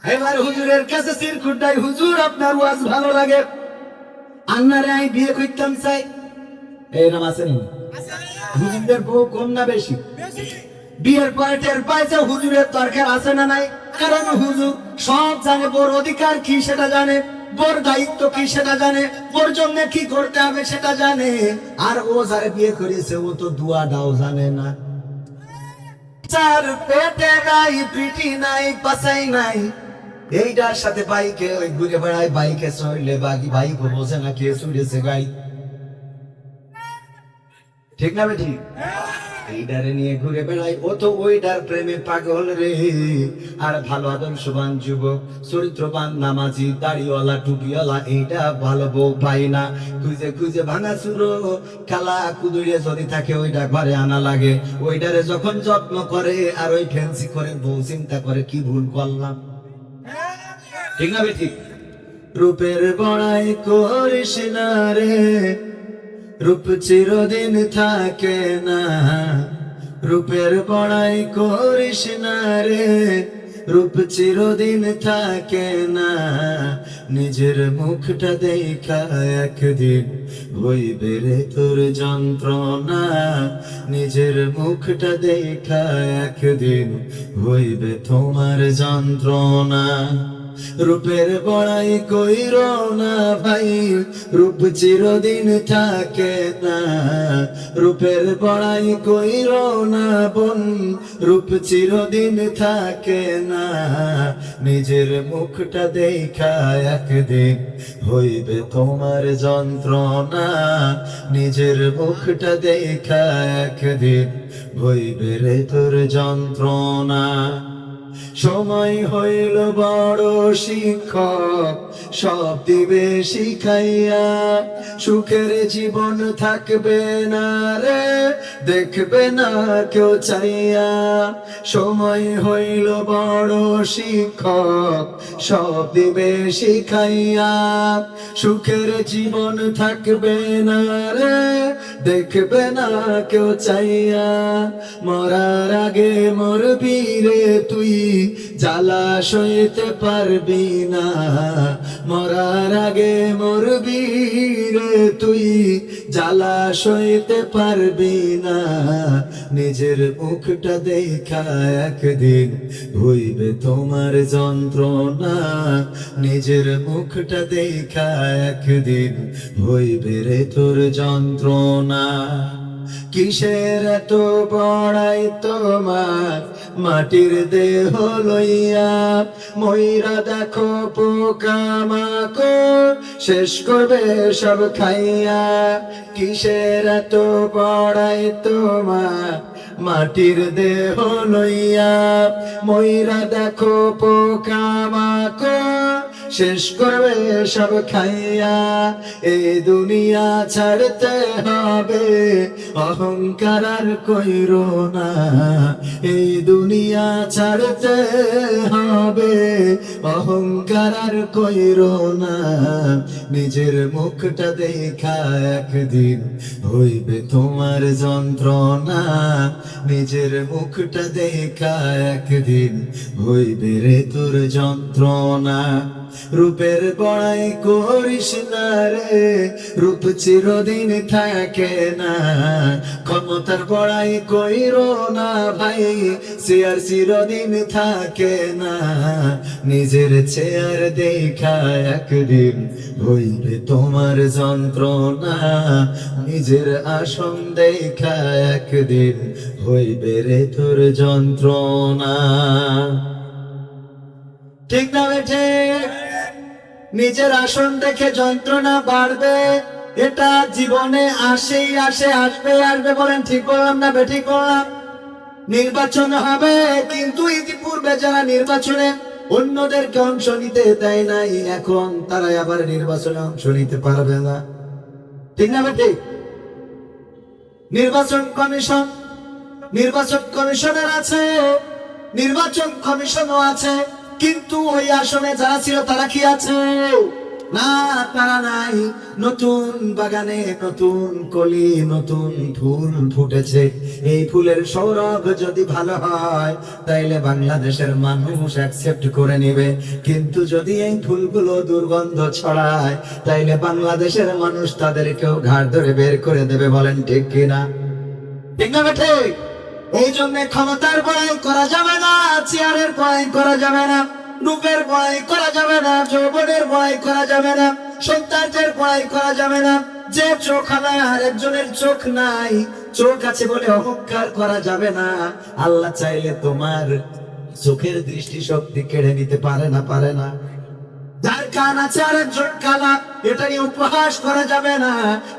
এবার হুজুরের কাছে সিরকুটটাই, হুজুর আপনার ওয়াজ ভালো লাগে, আন্নারে আমি বিয়ে করতাম চাই। এরকম আছে নি? হুজুরদের বউ কম না বেশি? বিয়ের পরে টের পাইছে হুজুরের দরকার আছে না নাই। কারণ হুজুর সব জানে, বোর অধিকার কি সেটা জানে, বোর দায়িত্ব কি সেটা জানে, বোর জন্য কি করতে হবে সেটা জানে। আর ও যারা বিয়ে করেছে ও তো দুয়া দাও জানে না। চার পেটে নাই, পিটি নাই, পাশাই নাই, এইটার সাথে বাইকে ওই ঘুরে বেড়ায়, বাইকে চড়লে বাকি বাইক বোঝে না কে চুরেছে গাড়ি। ঠিক না বেঠি? এইটারে নিয়ে ঘুরে বেড়াই, ও তো ওইটার প্রেমে পাগল রে। আর ভালো আদর্শবান যুবক, চরিত্রবান, নামাজি, দাড়িওয়ালা, টুপিওয়ালা, এইটা ভালো বউ পাই না। খুঁজে খুঁজে ভাঙা চুরো কালা কুদুরে যদি থাকে ওইটা ঘরে আনা লাগে। ওইটারে যখন যত্ন করে আর ওই ফ্যান্সি করে বউ চিন্তা করে কি ভুল করলাম। ঠিক না বেঠি? রূপের বড়াই করিস না রে, রূপ চিরদিন থাকে না। রূপের বড়াই করিস না রে, রূপ চিরদিন থাকে না। নিজের মুখটা দেখা একদিন হইবে রে তোর যন্ত্রণা। নিজের মুখটা দেখা একদিন হইবে তোমার যন্ত্রণা। রূপের বড়াই কইরো না ভাই, রূপ চিরদিন থাকে না। রূপের বড়াই কইরো না বোন, রূপ চিরদিন থাকে না। নিজের মুখটা দেখা একদিন হইবে তোমার যন্ত্রণা। নিজের মুখটা দেখা একদিন হইবে রে তোর যন্ত্রণা। সময় হইল বড় শিক্ষক, সব দিবে শিখাইয়া। সুখের জীবন থাকবে না রে, দেখবে না কেউ চাইয়া। সময় হইল বড় শিক্ষক, সব দিবে শিখাইয়া। সুখের জীবন থাকবে না রে, দেখবে না কেউ চাইয়া। মরার আগে মরবি রে তুই, জ্বালা সইতে পারবি না। মরার আগে মরবি রে তুই, জ্বালা সইতে পারবি না। নিজের মুখটা দেখা একদিন হইবে তোমার যন্ত্রণা। নিজের মুখটা দেখা একদিন হইবে রে তোর যন্ত্রণা। কিসের এত বড়াই তোমার মাটির দেহ লইয়া? ময়রা দেখো পোকামাকড় শেষ করবে সব খাইয়া। কিসের এত বড়াই তোমার মাটির দেহ লইয়া? ময়রা দেখো পোকামাকড় শেষ করবে সব খাইয়া। এই দুনিয়া ছাড়তে হবে, অহংকার আর কইরো না। এই দুনিয়া ছাড়তে হবে, অহংকার আর কইরো না। নিজের মুখটা দেখা একদিন হইবে তোমার যন্ত্রণা। নিজের মুখটা দেখা একদিন হইবে রে তোর যন্ত্রণা। রূপের বড়াই করিস না রে, রূপ চিরদিন থাকে না। ক্ষমতার বড়াই কইরো না ভাই, চেয়ার চিরদিন থাকে না। নিজের চেয়ার দেখা একদিন হইবে তোমার যন্ত্রণা। নিজের আসন দেখা একদিন হইবে রে তোর যন্ত্রণা। ঠিক না বেঠে? নিজের আসন দেখে যন্ত্রণা বাড়বে, এটা জীবনে আসেই আসে, আসবে আসবে। বলেন ঠিক বললাম না বেঠিক বললাম? নির্বাচন হবে, কিন্তু ইতিপূর্বে যারা নির্বাচনে অন্যদেরকে অংশ নিতে দেয় নাই, এখন তারা আবার নির্বাচনে অংশ নিতে পারবে না। ঠিক না বেঠিক? নির্বাচন কমিশন, নির্বাচন কমিশনার আছে, নির্বাচন কমিশনও আছে, কিন্তু ওই আসনে যারা ছিল তারা কি আছে? না, তারা নাই। নতুন বাগানে নতুন কলি, নতুন ফুল ফুটেছে। এই ফুলের সৌরভ যদি ভালো হয় তাইলে বাংলাদেশের মানুষ অ্যাকসেপ্ট করে নেবে, কিন্তু যদি এই ফুলগুলো দুর্গন্ধ ছড়ায় তাইলে বাংলাদেশের মানুষ তাদেরকেও ঘাড় ধরে বের করে দেবে। বলেন ঠিক কিনা? ঠিক না ঠিক? এই জন্য ক্ষমতার বড়াই করা যাবে না, চেয়ারের বড়াই করা যাবে না, রূপের বড়াই করা যাবে না, যৌবনের বড়াই করা যাবে না, সৌন্দর্যের বড়াই করা যাবে না। যে চোখ আমার আর একজনের চোখ নাই, চোখ আছে বলে অহংকার করা যাবে না। আল্লাহ চাইলে তোমার চোখের দৃষ্টি শক্তি কেড়ে নিতে পারে না, পারে না। যার কান আছে আর একজন কানা, এটা নিয়ে উপহাস করা যাবে না,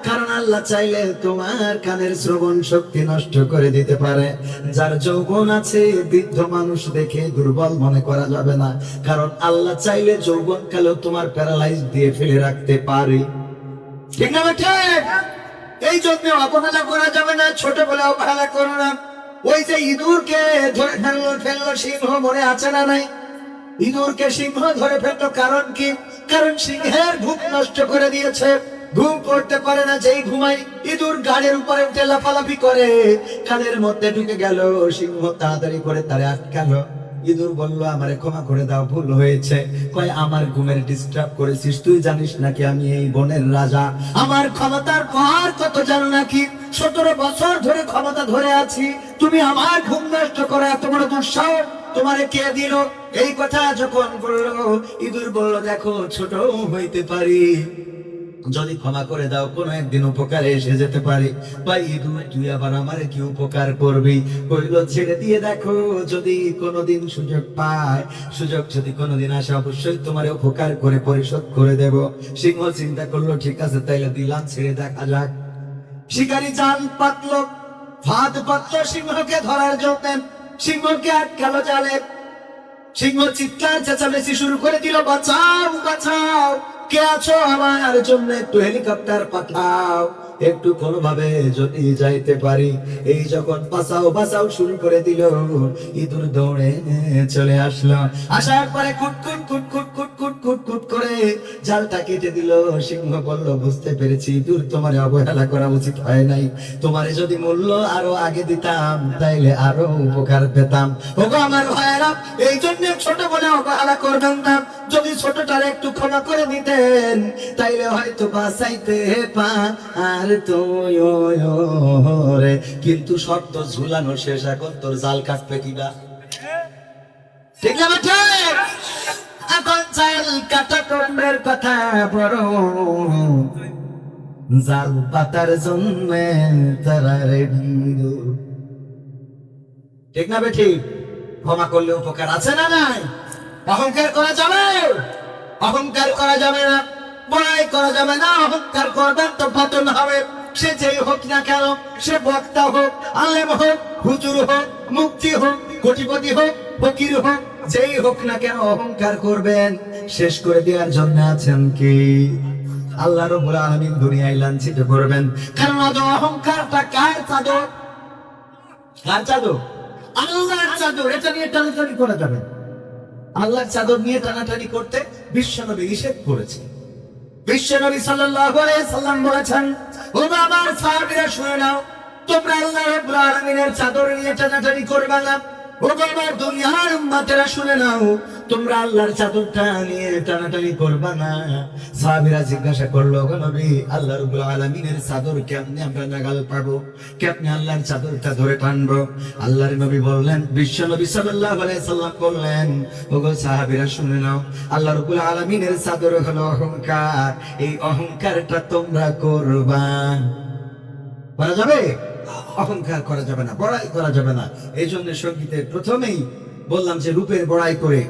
কারণ আল্লাহ চাইলে তোমার কানের শ্রবণ শক্তি নষ্ট করে দিতে পারে। যার যৌবন আছে বৃদ্ধ মানুষ দেখে দুর্বল মনে করা যাবে না, কারণ আল্লাহ চাইলে যৌবন কালেও তোমার প্যারালাইজ দিয়ে ফেলে রাখতে পারে। ঠিক না ঠিক? এই জন্য অবহেলা করা যাবে না, ছোট বলে অবহেলা করো না। ওই যে ইঁদুরকে ধরে ফেললো সিংহ, মনে আছে না নাই? ইঁদুরকে সিংহ ধরে ফেললো কারণ কি? কারণ সিংহের ঘুম নষ্ট করে দিয়েছে, ঘুম পড়তে পারে না। যেই ঘুমাই ইঁদুর গাড়ির উপরে উঠে লাফালাফি করে, কানের মধ্যে ঢুকে গেল। সিংহ তাড়াতাড়ি করে তারে আটকালো। ইঁদুর বলল, আমারে ক্ষমা করে দাও, ভুল হয়েছে। কয়, আমার ঘুমের ডিস্টার্ব করেছিস, তুই জানিস নাকি আমি এই বনের রাজা? আমার ক্ষমতার পার কত জানো নাকি? 17 বছর ধরে ক্ষমতা ধরে আছি, তুমি আমার ঘুম নষ্ট করে এত বড় দুঃসাহস তোমারে কে দিল? এই কথা যখন বললো, ইঁদুর বলল, দেখো ছোট হইতে পারি, যদি ক্ষমা করে দাও কোনো একদিন উপকারে এসে যেতে পারি। ভাই ইঁদুর, তুই আবার আমারে কি উপকার করবি? কইল, ছেড়ে দিয়ে দেখো, যদি কোনোদিন সুযোগ পায়, সুযোগ যদি কোনোদিন আসে, অবশ্যই তোমারে উপকার করে পরিশোধ করে দেব। সিংহ চিন্তা করলো, ঠিক আছে তাইলে দিলাম, ছেড়ে দেখা যাক। শিকারী জাল পাতলো, ফাঁদ পাতলো সিংহকে ধরার জন্য। সিংহকে আটকালো জালে। সিংহ চিৎকার চেঁচামেচি শুরু করে দিল, বাঁচাও বাঁচাও, কে আছো? আমার জন্য একটু হেলিকপ্টার পাঠাও, একটু কোনোভাবে যদি যাইতে পারি। এই যখন বাঁচাও বাঁচাও শুরু করে দিল, ইঁদুর দৌড়ে চলে আসলো। আসার পরে কুটকুট কুটকুট কুটকুট কুটকুট করে জালটা কেটে দিল। সিংহ বলল, বুঝতে পেরেছি ইঁদুর, তোমার অবহেলা করা উচিত হয় নাই। তোমারে যদি মূল্য আরো আগে দিতাম তাইলে আরো উপকার পেতাম। ওগো আমার ভাইয়েরা, এই জন্য ছোট বলে অবহেলা করবেন না। যদি ছোটটারে একটু ক্ষমা করে দিতেন তাইলে হয়তো বাঁচাইতে আর রে। কিন্তু শর্ত ঝুলানো শেষ, এখন তোর জাল কাটবে কিনা? ঠিক না ঠিক? এখন জাল কাটা কমের কথা বড়, জাল পাতার জন্য তারা রেডি। ঠিক না বেঠি? ক্ষমা করলে উপকার আছে না নাই? অহংকার করা যাবে? অহংকার করা যাবে না, বড়াই করা যাবে না। অহংকার করবেন তো পতন হবে। সে যেই হোক না কেন, সে বক্তা হোক, আলেম হোক, হুজুর হোক, মুফতি হোক, কোটিপতি হোক, ফকির হোক, যেই হোক না কেন, অহংকার করবেন, শেষ করে দেওয়ার জন্য আছেন কি? আল্লাহ রাব্বুল আলামিন দুনিয়ায় লাঞ্ছিত করবেন। কারণ অহংকারটা কার চাদর? কার চাদর? আল্লাহর চাদর। এটা নিয়ে টানাটানি করা যাবে। আল্লাহর চাদর নিয়ে টানাটানি করতে বিশ্বনবী নিষেধ করেছে। বিশ্বনবী সাল্লাল্লাহু আলাইহি সাল্লাম বলেছেন, ও আমার সাহাবীরা শুনে নাও, তোমরা আল্লাহ রাব্বুল আলামিনের চাদর নিয়ে টানাটানি করবে না। ও আমার দুনিয়ার উম্মতেরা শুনে নাও, তোমরা আল্লাহর চাদরটা নিয়ে টানাটানি করবে না। সাহাবীরা জিজ্ঞাসা করলো, ও নবী, আল্লাহ রাব্বুল আলামিনের চাদর কেমনে আমরা নাগাল পাবো? কেমনে আল্লাহর চাদরটা ধরে টানবো? আল্লাহর নবী বললেন, বিশ্বনবী সাল্লাল্লাহু আলাইহি সাল্লাম বললেন, ওগো সাহাবীরা শুনে নাও, আল্লাহ রাব্বুল আলামিনের চাদর হলো অহংকার। এই অহংকারটা তোমরা করবা। করা যাবে? অহংকার করা যাবে না, বড়াই করা যাবে না। এই জন্য সঙ্গীতের প্রথমেই বললাম যে রূপের বড়াই করে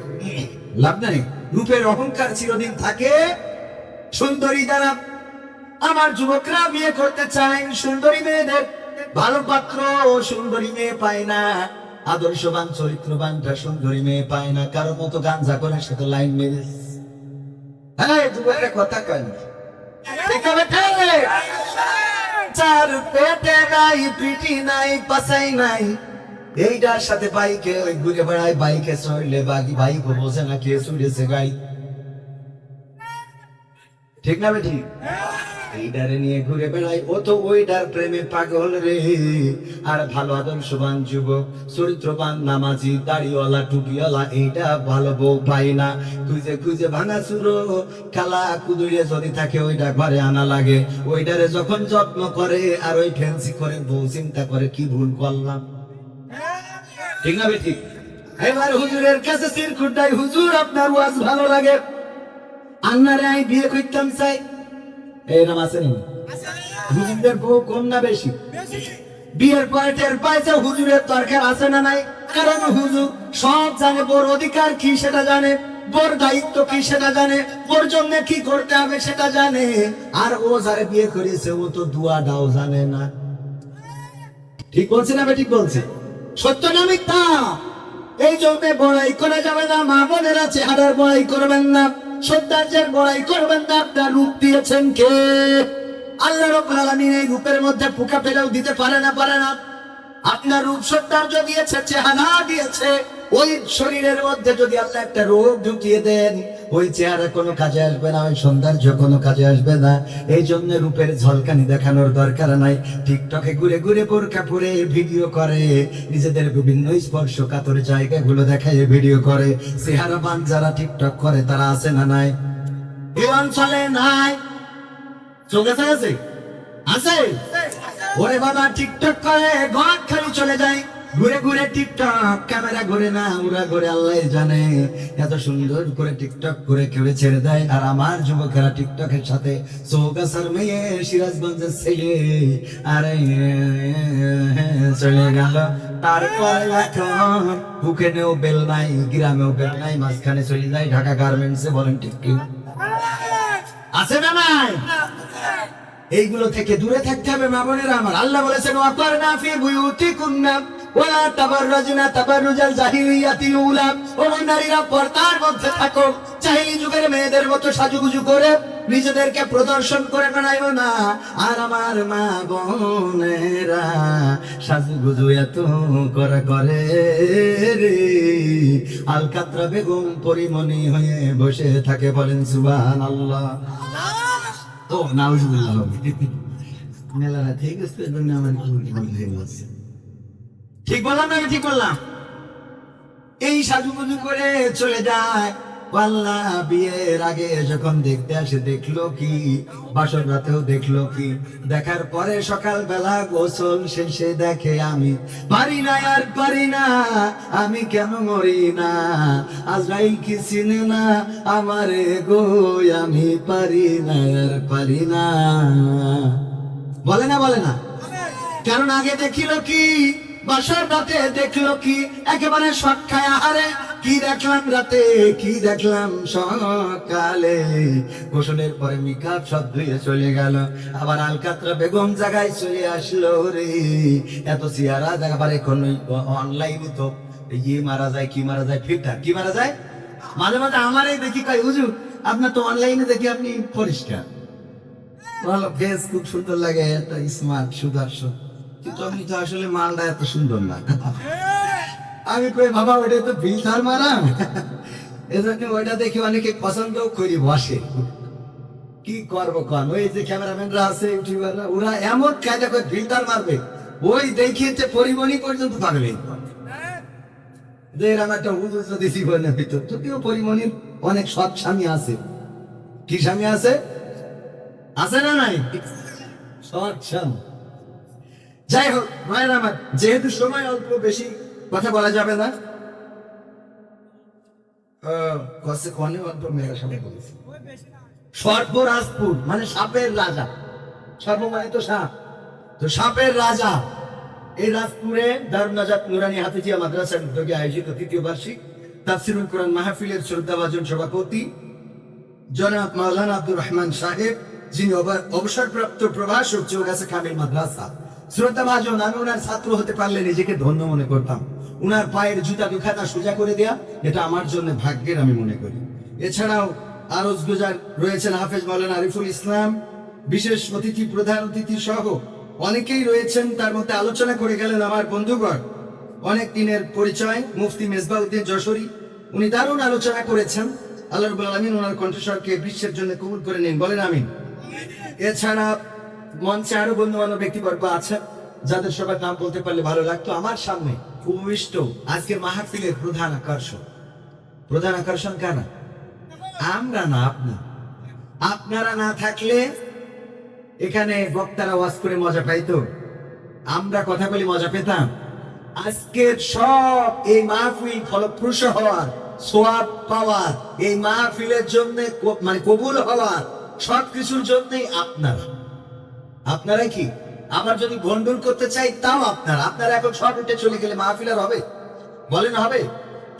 লাভ নাই। রূপের অহংকার চিরদিন থাকে। সুন্দরী যারা আমার যুবকরা বিয়ে করতে চায়, সুন্দরী মেয়েদের ভালো পাত্র সুন্দরী মেয়ে পায় না। আদর্শবান চরিত্রবানটা সুন্দরী মেয়ে পায় না। কারোর মতো গাঞ্জা করে সে তো লাইন মেরে। হ্যাঁ, যুবকরা কথা কয় না। চার পেটে নাই, পিটি নাই, পাশাই নাই, এইটার সাথে বাইকে ওই ঘুরে বেড়ায়, বাইকে চড়লে বাকি বাইকও বোঝে না কে চড়েছে গাড়ি। ঠিক না বে ঠিক? এইটারে নিয়ে ঘুরে বেড়াই, ও তো ওইটার প্রেমে পাগল রে। আর ভালো আদর্শবান যুবক, চরিত্রবান, নামাজি, দাড়িওয়ালা, টুপিওয়ালা, এইটা ভালো বউ পাই না। খুঁজে খুঁজে ভাঙা চুরো কালা কুদুরে যদি থাকে, ওইটা ঘরে আনা লাগে। ওইটারে যখন যত্ন করে আর ওই ফ্যান্সি করে বউ, চিন্তা করে কি ভুল করলাম। ঠিক না বে ঠিক? এবার হুজুরের কাছে সির খুঁটাই, হুজুর আপনার ওয়াজ ভালো লাগে, আন্নারে আমি বিয়ে করতাম চাই। এরকম আছে নি? হুজুরদের বউ কম না বেশি? বিয়ের পরে টের পাইছে হুজুরের দরকার আছে না নাই। কারণ হুজুর সব জানে, বোর অধিকার কি সেটা জানে, বোর দায়িত্ব কি সেটা জানে, বোর জন্য কি করতে হবে সেটা জানে। আর ও যারে বিয়ে করেছে ও তো দুয়াটাও জানে না। ঠিক বলছি না? ঠিক বলছি? সত্য না মিথ্যা? এই জন্য বড়াই করা যাবে না, মা বোনেরা চেহারার বড়াই করবেন না, সৌন্দর্যের বড়াই করবেন না। আপনার রূপ দিয়েছেন কে? আল্লাহ রাব্বুল আলামিন এই রূপের মধ্যে পোকা ফেলেও দিতে পারে না, পারে না। আপনার রূপ সৌন্দর্য দিয়েছে, চেহারা দিয়েছে, ওই শরীরের মধ্যে যদি আল্লাহ একটা রোগ ঢুকিয়ে দেন, ওই চেহারা কোনো কাজে আসবে না, ওই সৌন্দর্য কোনো কাজে আসবে না। এই জন্য রূপের ঝলকানি দেখানোর দরকার নাই। টিকটকে ঘুরে ঘুরে বোরকা পরে ভিডিও করে, নিজেদের বিভিন্ন স্পর্শকাতর জায়গাগুলো দেখায় ভিডিও করে। চেহারাবান যারা টিকটক করে তারা আছে না নাই? এই অঞ্চলে নাই? চোখে আছে? আছে? ওরে বাবা, টিকটক করে ঘর খালি চলে যায়, ঘুরে ঘুরে টিকটক, ক্যামেরা ঘুরে না, উড়া ঘুরে আল্লাহ জানে। এত সুন্দর করে টিকটক করে কেউ ছেড়ে দেয়। আর আমার যুবকেরা টিকটকের সাথে চৌগাছার মেয়ে, সিরাজগঞ্জের ছেলে, আরে চলে গেল। তারপরে এখন বুকেনেও বেল নাই, গ্রামেও বেল নাই, মাঝখানে চলে যায় ঢাকা গার্মেন্টসে। বলেন ঠিক কি? আছে না নাই? এইগুলো থেকে দূরে থাকতে হবে মা বোনেরা আমার। আল্লাহ বলেছেন ওয়াকারনা ফি বুয়ুতিকুন্না ওয়ালা তাবাররাজনা তাবাররুজাল জাহিলিয়াতিল উলা। ও নারীরা পর্দার মধ্যে থাকো, জাহিলি যুগের মেয়েদের মতো সাজুগুজু করে নিজেদেরকে প্রদর্শন করে বেড়াইও না। আর আমার মা বোনেরা সাজুগুজু এত করা করে রে, আলকাতরা বেগম পরিমণি হয়ে বসে থাকে। বলেন সুবহানাল্লাহ। ও নাউজুবিল্লাহ। মেলা না ঠিক আছে, আমার ঠিক বললাম না? ঠিক বললাম? এই সাজুগুজু করে চলে যায়। আল্লাহ বিয়ের আগে যখন দেখতে আসে দেখলো কি, বাসর রাতেও দেখলো কি, দেখার পরে সকালবেলা গোসল শেষে দেখে আমি পারি না, আর পারি না, আমি কেন মরি না, আজরাইল কি চিনে না আমারে গো, আমি পারি না, আর পারি না। বলে না? বলে না? কারণ আগে দেখিল কি, বাসর রাতে দেখলো কি, একেবারে শখ খায়। আহারে কি দেখলাম রাতে, কি দেখলাম সকালে। গোসলের পরে মেকআপ সব ধুয়ে চলে গেল, আবার আলকাতরা বেগম জায়গায় চলে আসলো রে। এত চেহারা দেখাবার এখন অনলাইনে তো ইয়ে মারা যায়, কি মারা যায়, ফিল্টার কি মারা যায়। মাঝে মাঝে আমারই দেখি কয় হুজুর আপনার তো অনলাইনে দেখি আপনি পরিষ্কার, ভালো ফেস খুব সুন্দর লাগে, একটা স্মার্ট সুদর্শন, কিন্তু আমি তো আসলে মালটা এত সুন্দর না। আমি কই বাবা ওইটা তো ফিল্টার মারা, এজন্য ওইটা দেখে অনেকে পছন্দও করি বসে। কি করবো কন, ওই যে ক্যামেরাম্যানরা আছে, ইউটিউবাররা, ওরা এমন কায়দা করে ফিল্টার মারবে, ওই দেখিয়েছে পরিমণি পর্যন্ত পারবে। আমার একটা হুজুর যদি জীবনের ভিতর, যদিও পরিমণির অনেক সৎ স্বামী আছে। কি স্বামী আছে? আছে না নাই? সৎ স্বামী। যাই হোক ভাইয়ের আমার, যেহেতু সময় অল্প, বেশি কথা বলা যাবে না। সর্বরাজপুর মানে সাপের রাজা, সর্ব মানে তো সাপ, তো সাপের রাজা। এই রাজপুরে দারুন নাজাত নুরানি হাফিজিয়া মাদ্রাসার উদ্যোগে আয়োজিত তৃতীয় বার্ষিক তাফসিরুল কোরআন মাহফিলের শ্রদ্ধাভাজন সভাপতি জনাব মাওলানা আব্দুর রহমান সাহেব, যিনি অবসরপ্রাপ্ত প্রভাষক চৌগাছা কামিল মাদ্রাসা। শ্রদ্ধাভাজন, আমি ওনার ছাত্র হতে পারলে নিজেকে ধন্য মনে করতাম। উনার পায়ের জুতা দুখানা সোজা করে দেয়া, এটা আমার জন্য ভাগ্যের আমি মনে করি। এছাড়াও আরজ গুজার রয়েছেন হাফেজ মাওলানা আরিফুল ইসলাম, বিশেষ অতিথি, প্রধান অতিথি সহ অনেকেই রয়েছেন। তার মধ্যে আলোচনা করে গেলেন আমার বন্ধুগণ, অনেক দিনের পরিচয় মুফতি মেজবাউদ্দিন যশোরী, উনি দারুণ আলোচনা করেছেন। আল্লাহ রাব্বুল আলামিন ওনার কণ্ঠস্বরকে বিশ্বের জন্য কবুল করে নিন, বলেন আমিন। এছাড়া মঞ্চে আরো গণ্যমান্য ব্যক্তিবর্গ আছে যাদের সবার নাম বলতে পারলে ভালো লাগতো। আমার সামনে উপবিষ্ট আজকের মাহফিলের প্রধান আকর্ষণ কারা? আমরা না, আপনি। আপনারা না থাকলে এখানে বক্তারা ওয়াজ করে মজা পাইতো, আমরা কথা বলি মজা পেতাম? আজকের সব এই মাহফিল ফলপ্রসূ হওয়ার, সোয়াব পাওয়ার, এই মাহফিলের জন্য মানে কবুল হওয়ার সবকিছুর জন্যই আপনারা কি? আমার যদি ভন্ডুল করতে চাই তাও আপনারা এখন সব উঠে চলে গেলে মাহফিল আর হবে? বলেন হবে?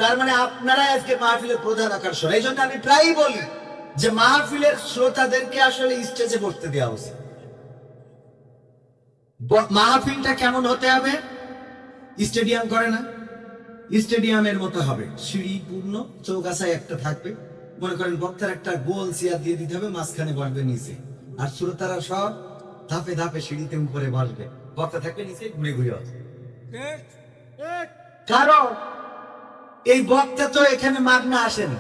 তার মানে আপনারা আজকে মাহফিলের প্রধান আকর্ষণ। এই জন্য আমি প্রায়ই বলি যে মাহফিলের শ্রোতাদেরকে আসলে স্টেজে বসতে দেওয়া উচিত। মাহফিলটা কেমন হতে হবে? স্টেডিয়াম করে না, স্টেডিয়ামের মতো হবে, সিঁড়িপূর্ণ, চৌগাছায় একটা থাকবে, মনে করেন বক্তার একটা গোল চেয়ার দিয়ে দিতে হবে, মাঝখানে বসবে নিচে, আর শ্রোতারা সব ধাপে ধাপে সিঁড়িতে উপরে বসবে, বক্তা থাকবে নিচে, ঘুরে ঘুরে আসবে। কারণ এই বক্তা তো এখানে মাগনা আসেন,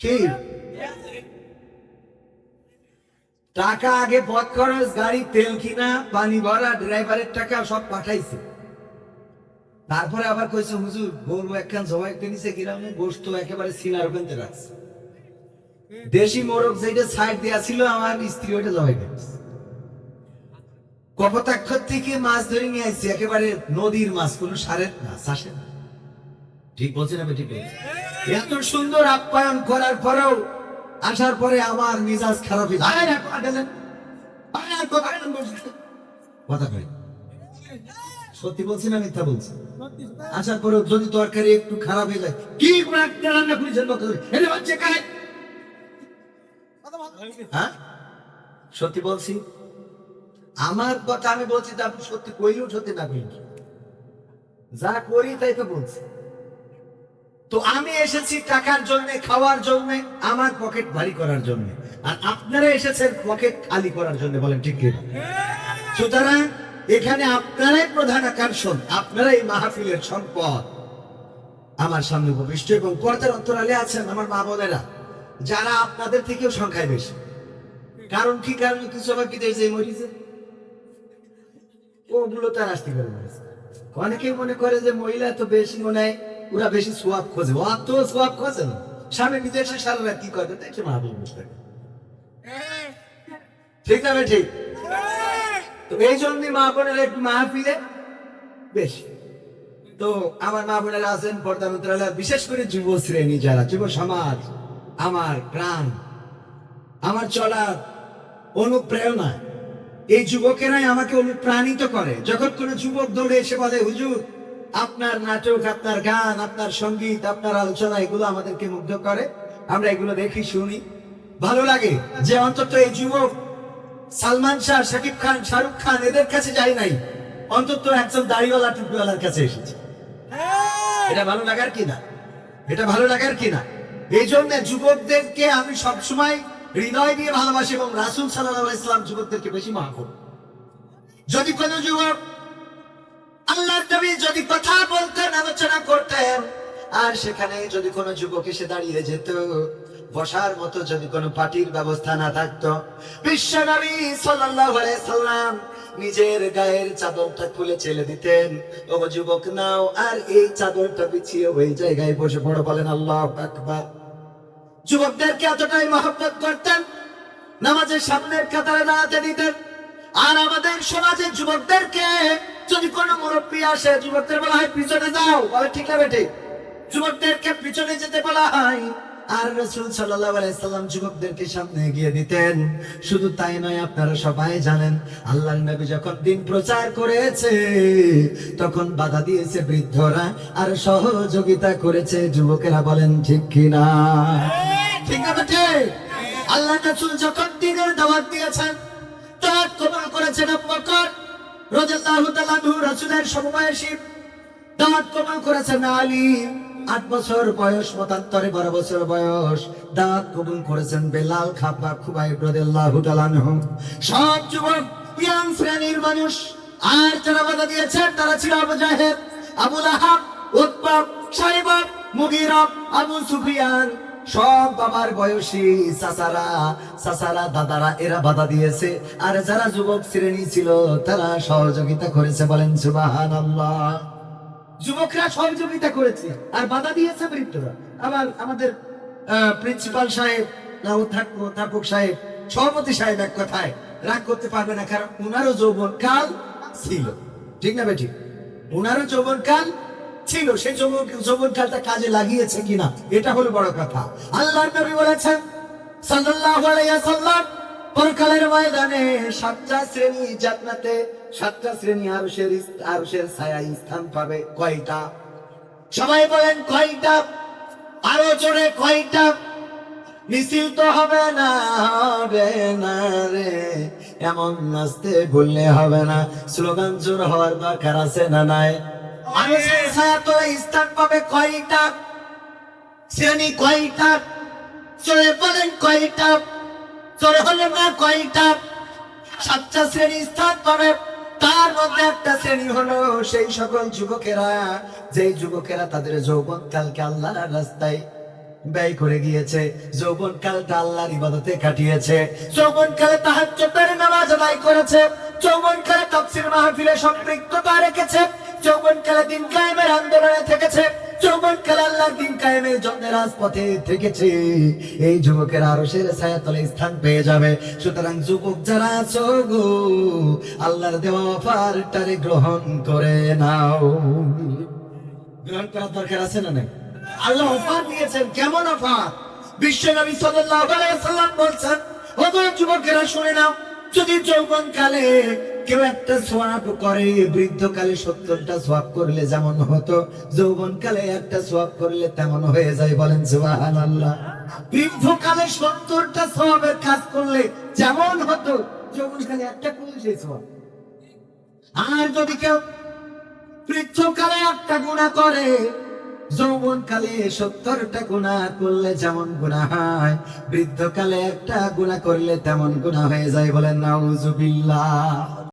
কি টাকা আগে পথ খরচ, গাড়ি তেল কিনা, পানি ভরা, ড্রাইভারের টাকা সব পাঠাইছে, তারপরে আবার কইছে হুজুর গরু একখান জবাই কিনেছে গ্রামে, গোশত একেবারে সিনার বেঁধে রাখছে, দেশি মোরগ যেটা সাইড দেয়া ছিল আমার স্ত্রী ওইটা জবাই কিনেছে, কপোতাক্ষর থেকে মাছ ধরে নিয়ে আসছে, একেবারে নদীর মাছ, কোন সারের না, চাষের না। ঠিক বলছেন? আমি ঠিক বলছি? এত সুন্দর আপ্যায়ন করার পরেও আসার পরে আমার মিজাজ খারাপ হয়ে কথা কই, সত্যি বলছি না মিথ্যা বলছি? আসার পরেও যদি তরকারি একটু খারাপ হয়ে যায়, কি রান্না করেছেন? হ্যাঁ, সত্যি বলছি, আমার কথা আমি বলছি, তা আপনি সত্যি কইলেও সত্যি না কইলেও যা করি তাই তো বলছি। তো আমি এসেছি টাকার জন্য, খাওয়ার জন্য, আমার পকেট ভারী করার জন্য, আর আপনারা এসেছেন পকেট খালি করার জন্য, বলেন ঠিক কি? সুতরাং এখানে আপনারাই প্রধান আকর্ষণ, আপনারাই মাহফিলের সম্পদ। আমার সামনে উপবিষ্ট এবং পর্দার অন্তরালে আছেন আমার মা বোনেরা, যারা আপনাদের থেকেও সংখ্যায় বেশি। কারণ কি? কারণ কিছু আবার বিদেশ যে মরিছে, ওগুলো তার আসতে করে মরেছে। অনেকেই মনে করে যে মহিলা তো বেশি মনে হয়, ওরা বেশি সোয়াব খোঁজে, ও তো সোয়াব খোঁজে না, স্বামী বিদেশে সারা কি করে দেখছে মাহবুব বুঝতে, ঠিক না? ঠিক। তো এই জন্যই মা বোনেরা একটু মাহফিলে বেশি। তো আমার মা বোনেরা আছেন পর্দার অন্তরালে, বিশেষ করে যুব শ্রেণী যারা, যুব সমাজ আমার প্রাণ, আমার চলার অনুপ্রেরণা, এই যুবকেরাই আমাকে অনুপ্রাণিত করে। যখন কোনো যুবক দৌড়ে এসে বলে হুজুর আপনার নাটক, আপনার গান, আপনার সঙ্গীত, আপনার আলোচনা, এগুলো আমাদেরকে মুগ্ধ করে, আমরা এগুলো দেখি, শুনি, ভালো লাগে যে অন্তত এই যুবক সালমান শাহ, শাকিব খান, শাহরুখ খান এদের কাছে যাই নাই, অন্তত একজন দাড়িওয়ালা টুপিওয়ালার কাছে এসেছে। এটা ভালো লাগার কিনা? এটা ভালো লাগার কিনা? এই জন্য যুবকদেরকে আমি সবসময় হৃদয় দিয়ে ভালোবাসি এবং রাসূল সাল্লাল্লাহু আলাইহি ওয়াসাল্লাম যুবকদেরকে বেশি মহব্বত। যদি কোনো যুবক, আল্লাহর নবী যদি কথা বলতেন, আলোচনা করতেন, আর সেখানে যদি কোনো যুবক এসে দাঁড়িয়ে যেত, বসার মতো যদি কোনো পার্টির ব্যবস্থা না থাকতো, বিশ্ব নবী সাল্লাল্লাহু আলাইহি সাল্লাম নিজের গায়ের চাদরটা খুলে ছেড়ে দিতেন, ও যুবক নাও, আর এই চাদরটা বিছিয়ে ওই জায়গায় বসে পড়ো, বলেন আল্লাহু আকবার। যুবকদেরকে এতটাই মহব্বত করতেন, নামাজের সামনের কাতারে দাঁড়াতে দিতেন। আর আমাদের সমাজের যুবকদেরকে যদি কোনো মুরব্বী আসে, যুবকদের বলা হয় পিছনে যাও, বলে ঠিক না বেটে, যুবকদেরকে পিছনে যেতে বলা হয়, আর রাসূল সাল্লাল্লাহু আলাইহি সাল্লাম যুবকদেরকে সামনে এগিয়ে দিতেন। শুধু তাই নয়, আপনারা সবাই জানেন আল্লাহর নবী যখন দিন প্রচার করেছে, তখন বাধা দিয়েছে বৃদ্ধরা, আর সহযোগিতা করেছে যুবকেরা, বলেন ঠিক কিনা? ঠিক না বেটে? আল্লাহ রাসূল যখন দ্বীনের দাওয়াত দিয়েছেন, দাওয়াত কবুল করেছেন আবু বকর রাদিয়াল্লাহু তাআলা আনহু, রাসূলের সমবয়সী, দাওয়াত কবুল করেছেন আলী, 8 বছর বয়স, মতান্তরে 12 বছর বয়স, দাওয়াত কবুল করেছেন বেলাল, খাব্বাব, খুবাইব রাদিয়াল্লাহু তাআলা আনহু। সব যুবক, ইয়াং শ্রেণীর মানুষ। আর যারা বাধা দিয়েছেন তারা ছিল আবু জাহেল, আবু লাহাব, উতবা, সাইবা, মুগীরা, আবু সুফিয়ান, সব বাবার বয়সী চাচারা দাদারা এরা বাধা দিয়েছে, আর যারা যুবক শ্রেণী ছিল তারা সহযোগিতা করেছে। বলেন সুবহানাল্লাহ। যুবকরা সহযোগিতা করেছে আর বাধা দিয়েছে বৃদ্ধরা। আবার আমাদের প্রিন্সিপাল সাহেব না অধ্যাপক সাহেব, সভাপতি সাহেব এক কথায় রাগ করতে পারবে না, কারণ উনারও যৌবন কাল ছিল। ঠিক না বেঠিক? উনারও যৌবন কাল ছিল, সেই যৌবন কালটা কাজে লাগিয়েছে কিনা এটা হলো বড় কথা। আল্লাহর নবী বলেছেন সাল্লাল্লাহু আলাইহি ওয়াসাল্লাম, পরকালের ময়দানে 7টা শ্রেণী জান্নাতে, 7টা শ্রেণী আরশের ছায়ায় স্থান পাবে। কয়টা? সবাই বলেন কয়টা? আরো জোরে কয়টা? মিছিল তো হবে না, হবে না রে, এমন নাচতে ভুললে হবে না। স্লোগান জোর হওয়ার দরকার আছে না নাই? আরশের ছায়াতলে স্থান পাবে কয়টা শ্রেণী? কয়টা? জোরে বলেন কয়টা? জোরে হলে না কয়টা? 7টা শ্রেণী স্থান পাবে। তার মধ্যে একটা শ্রেণী হলো সেই সকল যুবকেরা, যেই যুবকেরা তাদের যৌবন কালকে আল্লাহর রাস্তায় ব্যয় করে গিয়েছে, যৌবন কালটা আল্লাহর ইবাদতে কাটিয়েছে, যৌবন কালে তাহাজ্জুদের নামাজ আদায় করেছে, যৌবন কালে তাফসীর মাহফিলে সম্পৃক্ততা রেখেছে, যৌবন কালে দিন কায়েমের আন্দোলনে থেকেছে, যৌবন কালে আল্লাহর দিন কায়েমের জন্য রাজপথে থেকেছে। এই যুবকেরা আরশের ছায়াতলে স্থান পেয়ে যাবে। সুতরাং যুবক যারা আছো গো, আল্লাহর দেওয়া অফারটারে গ্রহণ করে নাও। গ্রহণ করার দরকার আছে না নাই? আল্লাহ অফার দিয়েছেন। কেমন অফার? বিশ্ব নবী সাল্লাল্লাহু আলাইহি ওয়াসাল্লাম বলছেন, ওগো যুবকেরা শুনে নাও, যদি যৌবন কালে কেউ একটা সওয়াব করে, বৃদ্ধকালে 70টা সওয়াব করলে যেমন হতো, যৌবন কালে একটা সওয়াব করলে তেমন হয়ে যায়। বলেন সুবহানাল্লাহ। বৃদ্ধকালে 70টা সওয়াবের কাজ করলে যেমন হতো, যৌবন কালে একটা করলে সেই সওয়াব। আর যদি কেউ বৃদ্ধকালে একটা গুনাহ করে, যৌবন কালে 70টা গুনাহ করলে যেমন গুনাহ হয়, বৃদ্ধকালে একটা গুনাহ করলে তেমন গুনাহ হয়ে যায়। বলেন নাউজুবিল্লাহ।